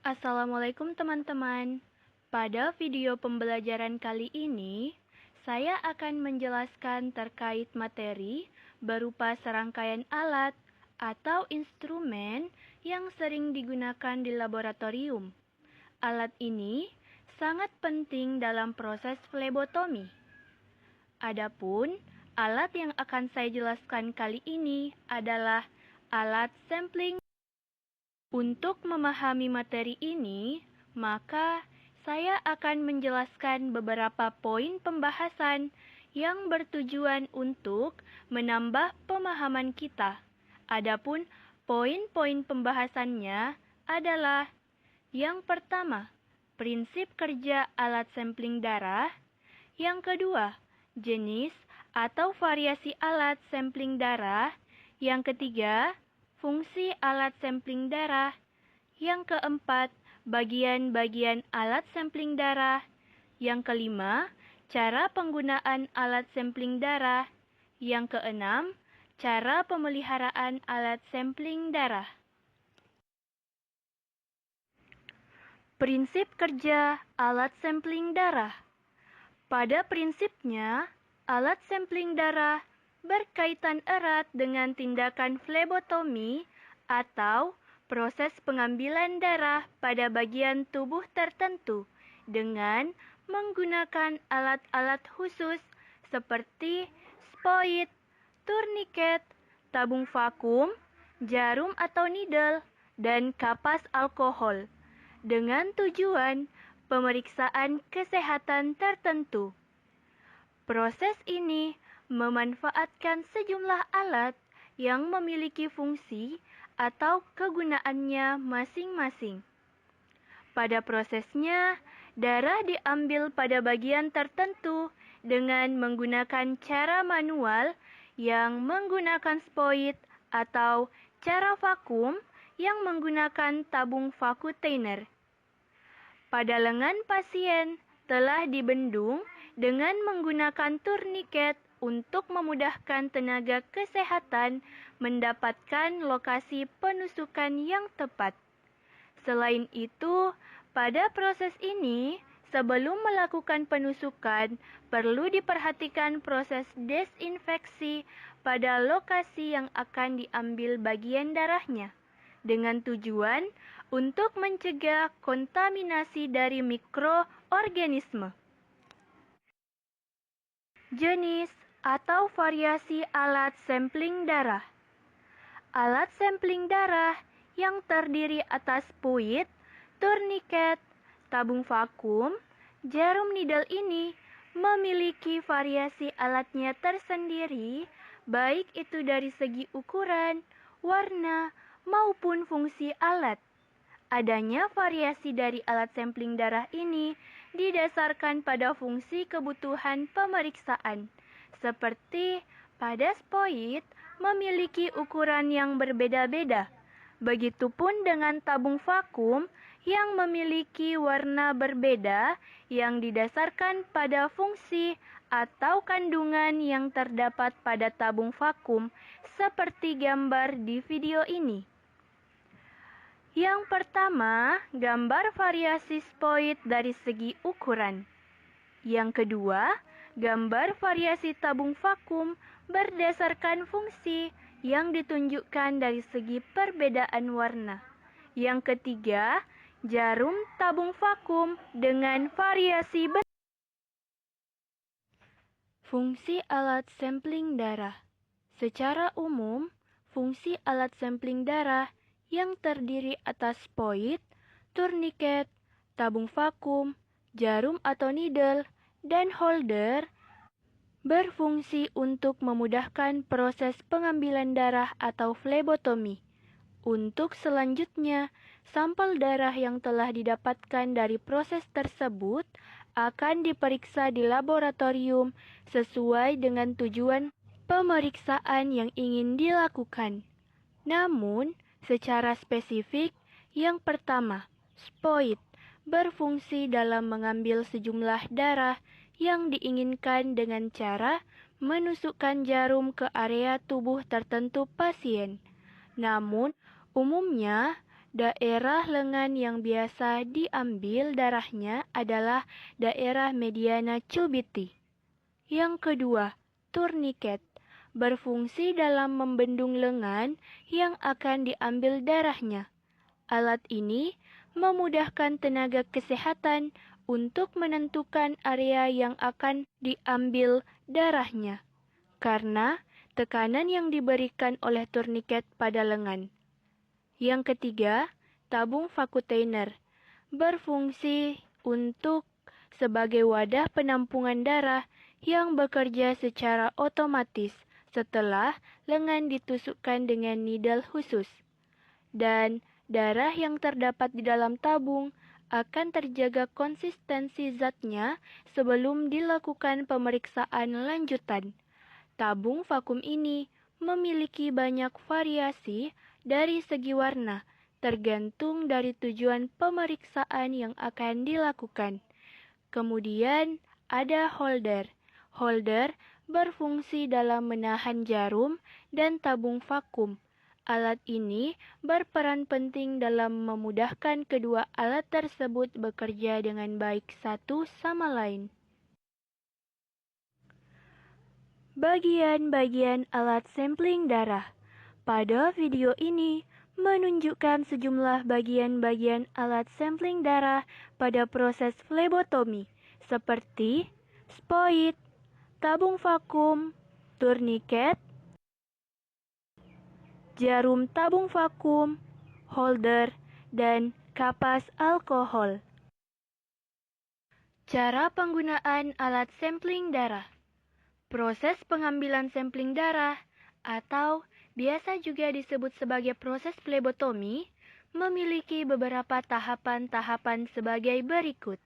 Assalamualaikum teman-teman. Pada video pembelajaran kali ini, saya akan menjelaskan terkait materi berupa serangkaian alat atau instrumen yang sering digunakan di laboratorium. Alat ini sangat penting dalam proses flebotomi. Adapun alat yang akan saya jelaskan kali ini adalah alat sampling. Untuk memahami materi ini, maka saya akan menjelaskan beberapa poin pembahasan yang bertujuan untuk menambah pemahaman kita. Adapun poin-poin pembahasannya adalah yang pertama, prinsip kerja alat sampling darah. Yang kedua, jenis atau variasi alat sampling darah. Yang ketiga, fungsi alat sampling darah. Yang keempat, bagian-bagian alat sampling darah. Yang kelima, cara penggunaan alat sampling darah. Yang keenam, cara pemeliharaan alat sampling darah. Prinsip kerja alat sampling darah. Pada prinsipnya, alat sampling darah berkaitan erat dengan tindakan flebotomi atau proses pengambilan darah pada bagian tubuh tertentu dengan menggunakan alat-alat khusus seperti spoit, turniket, tabung vakum, jarum atau needle, dan kapas alkohol dengan tujuan pemeriksaan kesehatan tertentu. Proses ini memanfaatkan sejumlah alat yang memiliki fungsi atau kegunaannya masing-masing. Pada prosesnya, darah diambil pada bagian tertentu dengan menggunakan cara manual yang menggunakan spoit atau cara vakum yang menggunakan tabung vakuteiner. Pada lengan pasien telah dibendung dengan menggunakan turniket untuk memudahkan tenaga kesehatan mendapatkan lokasi penusukan yang tepat. Selain itu, pada proses ini, sebelum melakukan penusukan, perlu diperhatikan proses desinfeksi pada lokasi yang akan diambil bagian darahnya, dengan tujuan untuk mencegah kontaminasi dari mikroorganisme. Jenis atau variasi alat sampling darah. Alat sampling darah yang terdiri atas puit, turniket, tabung vakum, jarum needle ini memiliki variasi alatnya tersendiri, baik itu dari segi ukuran, warna, maupun fungsi alat. Adanya variasi dari alat sampling darah ini didasarkan pada fungsi kebutuhan pemeriksaan, seperti pada spoit memiliki ukuran yang berbeda-beda. Begitupun dengan tabung vakum yang memiliki warna berbeda yang didasarkan pada fungsi atau kandungan yang terdapat pada tabung vakum, seperti gambar di video ini. Yang pertama, gambar variasi spoit dari segi ukuran. Yang kedua, gambar variasi tabung vakum berdasarkan fungsi yang ditunjukkan dari segi perbedaan warna. Yang ketiga, jarum tabung vakum dengan variasi bentuk. Fungsi alat sampling darah. Secara umum, fungsi alat sampling darah yang terdiri atas spoit, turniket, tabung vakum, jarum atau needle, dan holder berfungsi untuk memudahkan proses pengambilan darah atau flebotomi. Untuk selanjutnya, sampel darah yang telah didapatkan dari proses tersebut akan diperiksa di laboratorium sesuai dengan tujuan pemeriksaan yang ingin dilakukan. Namun, secara spesifik, yang pertama, spoit berfungsi dalam mengambil sejumlah darah yang diinginkan dengan cara menusukkan jarum ke area tubuh tertentu pasien. Namun, umumnya Daerah lengan yang biasa diambil darahnya adalah daerah mediana cubiti. Yang kedua, tourniquet berfungsi dalam membendung lengan yang akan diambil darahnya. Alat ini memudahkan tenaga kesehatan untuk menentukan area yang akan diambil darahnya, karena tekanan yang diberikan oleh tourniquet pada lengan. Yang ketiga, tabung vakuteiner berfungsi untuk sebagai wadah penampungan darah yang bekerja secara otomatis setelah lengan ditusukkan dengan needle khusus. Dan darah yang terdapat di dalam tabung akan terjaga konsistensi zatnya sebelum dilakukan pemeriksaan lanjutan. Tabung vakum ini memiliki banyak variasi dari segi warna, tergantung dari tujuan pemeriksaan yang akan dilakukan. Kemudian ada holder. Holder berfungsi dalam menahan jarum dan tabung vakum. Alat ini berperan penting dalam memudahkan kedua alat tersebut bekerja dengan baik satu sama lain. Bagian-bagian alat sampling darah. Pada video ini menunjukkan sejumlah bagian-bagian alat sampling darah pada proses flebotomi, seperti spoit, tabung vakum, tourniquet, jarum tabung vakum, holder, dan kapas alkohol. Cara penggunaan alat sampling darah. Proses pengambilan sampling darah atau biasa juga disebut sebagai proses flebotomi memiliki beberapa tahapan-tahapan sebagai berikut.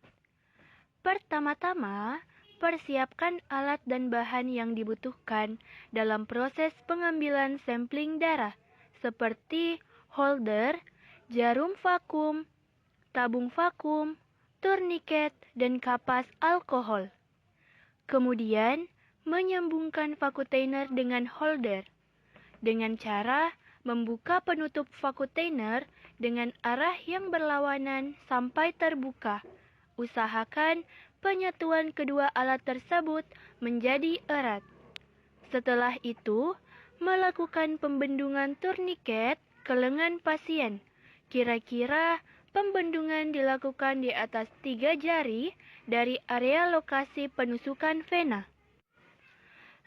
Pertama-tama, persiapkan alat dan bahan yang dibutuhkan dalam proses pengambilan sampling darah, seperti holder, jarum vakum, tabung vakum, tourniquet, dan kapas alkohol. Kemudian, menyambungkan vakuteiner dengan holder dengan cara membuka penutup vakuteiner dengan arah yang berlawanan sampai terbuka. Usahakan penyatuan kedua alat tersebut menjadi erat. Setelah itu, melakukan pembendungan tourniquet ke lengan pasien. Kira-kira pembendungan dilakukan di atas 3 jari dari area lokasi penusukan vena.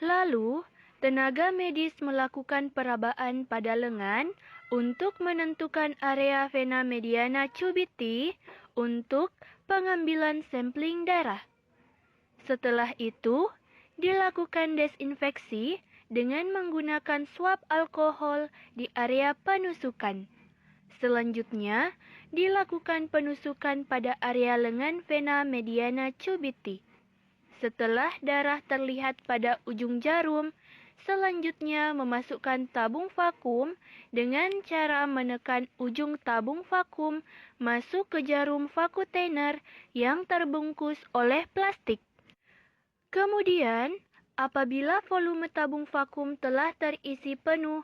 Lalu, tenaga medis melakukan perabaan pada lengan untuk menentukan area vena mediana cubiti untuk pengambilan sampling darah. Setelah itu, dilakukan desinfeksi dengan menggunakan swab alkohol di area penusukan. Selanjutnya, dilakukan penusukan pada area lengan vena mediana cubiti. Setelah darah terlihat pada ujung jarum, selanjutnya memasukkan tabung vakum dengan cara menekan ujung tabung vakum masuk ke jarum vakuteiner yang terbungkus oleh plastik. Kemudian, apabila volume tabung vakum telah terisi penuh,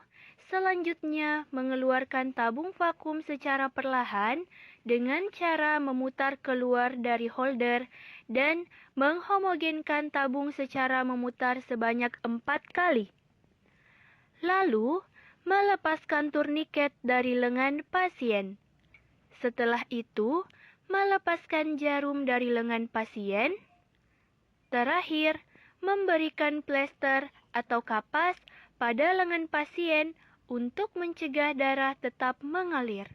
selanjutnya mengeluarkan tabung vakum secara perlahan dengan cara memutar keluar dari holder dan menghomogenkan tabung secara memutar sebanyak 4 kali. Lalu, melepaskan tourniquet dari lengan pasien. Setelah itu, melepaskan jarum dari lengan pasien. Terakhir, memberikan plester atau kapas pada lengan pasien untuk mencegah darah tetap mengalir.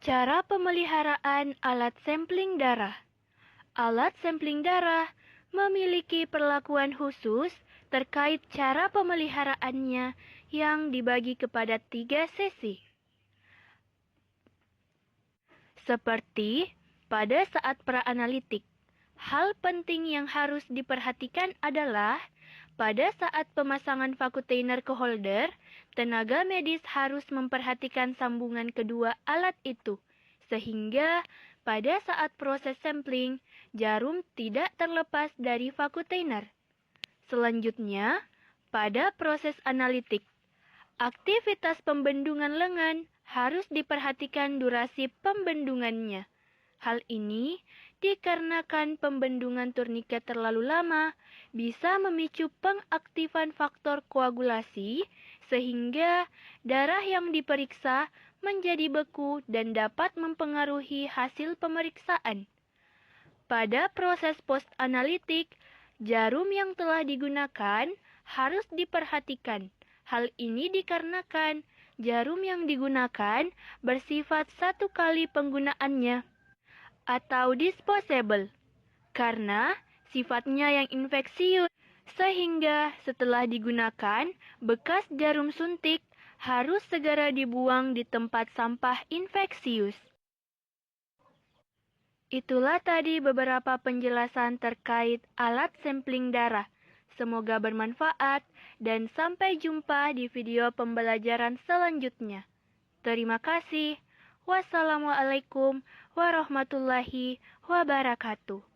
Cara pemeliharaan alat sampling darah. Alat sampling darah memiliki perlakuan khusus terkait cara pemeliharaannya yang dibagi kepada 3 sesi. Seperti pada saat praanalitik, hal penting yang harus diperhatikan adalah pada saat pemasangan vakuteiner ke holder, tenaga medis harus memperhatikan sambungan kedua alat itu, sehingga pada saat proses sampling, jarum tidak terlepas dari vakuteiner. Selanjutnya, pada proses analitik, Aktivitas pembendungan lengan harus diperhatikan durasi pembendungannya. Hal ini dikarenakan pembendungan turniket terlalu lama bisa memicu pengaktifan faktor koagulasi sehingga darah yang diperiksa menjadi beku dan dapat mempengaruhi hasil pemeriksaan. Pada proses post-analitik, jarum yang telah digunakan harus diperhatikan. Hal ini dikarenakan jarum yang digunakan bersifat satu kali penggunaannya atau disposable karena sifatnya yang infeksius sehingga setelah digunakan bekas jarum suntik harus segera dibuang di tempat sampah infeksius. Itulah tadi beberapa penjelasan terkait alat sampling darah. Semoga bermanfaat dan sampai jumpa di video pembelajaran selanjutnya. Terima kasih. Wassalamualaikum warahmatullahi wabarakatuh.